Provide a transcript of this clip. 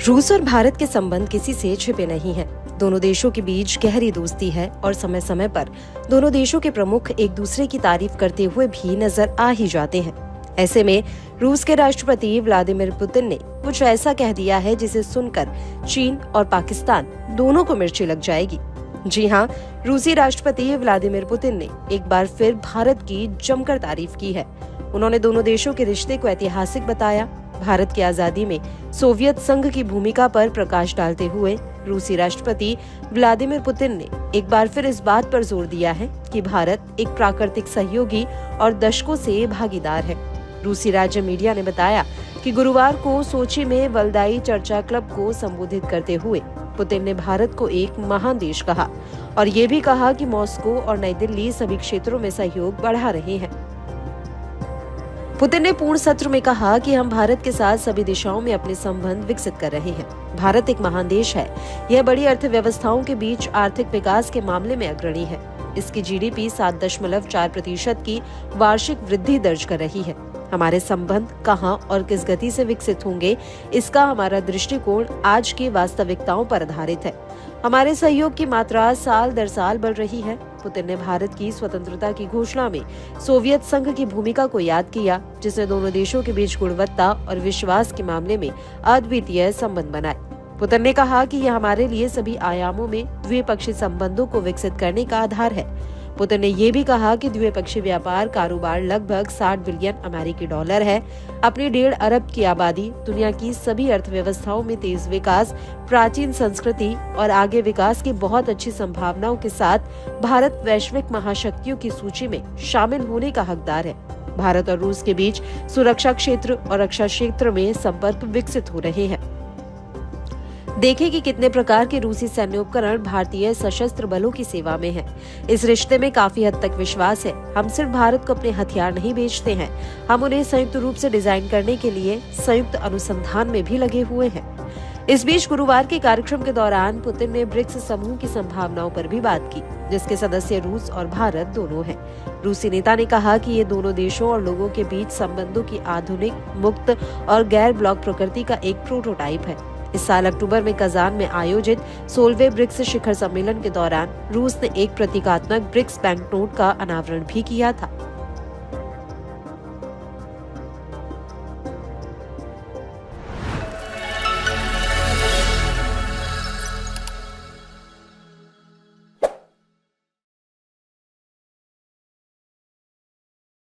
रूस और भारत के संबंध किसी से छिपे नहीं हैं। दोनों देशों के बीच गहरी दोस्ती है और समय समय पर दोनों देशों के प्रमुख एक दूसरे की तारीफ करते हुए भी नजर आ ही जाते हैं। ऐसे में रूस के राष्ट्रपति व्लादिमीर पुतिन ने कुछ ऐसा कह दिया है जिसे सुनकर चीन और पाकिस्तान दोनों को मिर्ची लग जाएगी। जी हाँ, रूसी राष्ट्रपति व्लादिमीर पुतिन ने एक बार फिर भारत की जमकर तारीफ की है। उन्होंने दोनों देशों के रिश्ते को ऐतिहासिक बताया। भारत की आजादी में सोवियत संघ की भूमिका पर प्रकाश डालते हुए रूसी राष्ट्रपति व्लादिमीर पुतिन ने एक बार फिर इस बात पर जोर दिया है कि भारत एक प्राकृतिक सहयोगी और दशकों से भागीदार है। रूसी राज्य मीडिया ने बताया कि गुरुवार को सोची में वल्दाई चर्चा क्लब को संबोधित करते हुए पुतिन ने भारत को एक महान देश कहा और ये भी कहा कि मॉस्को और नई दिल्ली सभी क्षेत्रों में सहयोग बढ़ा रहे हैं। पुतिन ने पूर्ण सत्र में कहा कि हम भारत के साथ सभी दिशाओं में अपने संबंध विकसित कर रहे हैं। भारत एक महान देश है। यह बड़ी अर्थव्यवस्थाओं के बीच आर्थिक विकास के मामले में अग्रणी है। इसकी जीडीपी 7.4% की वार्षिक वृद्धि दर्ज कर रही है। हमारे संबंध कहां और किस गति से विकसित होंगे, इसका हमारा दृष्टिकोण आज की वास्तविकताओं पर आधारित है। हमारे सहयोग की मात्रा साल दर साल बढ़ रही है। पुतिन ने भारत की स्वतंत्रता की घोषणा में सोवियत संघ की भूमिका को याद किया, जिसने दोनों देशों के बीच गुणवत्ता और विश्वास के मामले में अद्वितीय संबंध बनाए। पुतिन ने कहा कि यह हमारे लिए सभी आयामों में द्विपक्षीय संबंधों को विकसित करने का आधार है। पुतिन ने ये भी कहा कि द्विपक्षीय व्यापार कारोबार लगभग 60 बिलियन अमेरिकी डॉलर है। अपनी 1.5 अरब की आबादी, दुनिया की सभी अर्थव्यवस्थाओं में तेज विकास, प्राचीन संस्कृति और आगे विकास की बहुत अच्छी संभावनाओं के साथ भारत वैश्विक महाशक्तियों की सूची में शामिल होने का हकदार है। भारत और रूस के बीच सुरक्षा क्षेत्र और रक्षा क्षेत्र में संपर्क विकसित हो रहे हैं। देखें कि कितने प्रकार के रूसी सैन्य उपकरण भारतीय सशस्त्र बलों की सेवा में हैं। इस रिश्ते में काफी हद तक विश्वास है। हम सिर्फ भारत को अपने हथियार नहीं बेचते हैं, हम उन्हें संयुक्त रूप से डिजाइन करने के लिए संयुक्त अनुसंधान में भी लगे हुए हैं। इस बीच गुरुवार के कार्यक्रम के दौरान पुतिन ने ब्रिक्स समूह की संभावनाओं पर भी बात की, जिसके सदस्य रूस और भारत दोनों हैं। रूसी नेता ने कहा कि ये दोनों देशों और लोगों के बीच संबंधों की आधुनिक, मुक्त और गैर ब्लॉक प्रकृति का एक प्रोटोटाइप है। इस साल अक्टूबर में कजान में आयोजित 16वें ब्रिक्स शिखर सम्मेलन के दौरान रूस ने एक प्रतीकात्मक ब्रिक्स बैंक नोट का अनावरण भी किया था।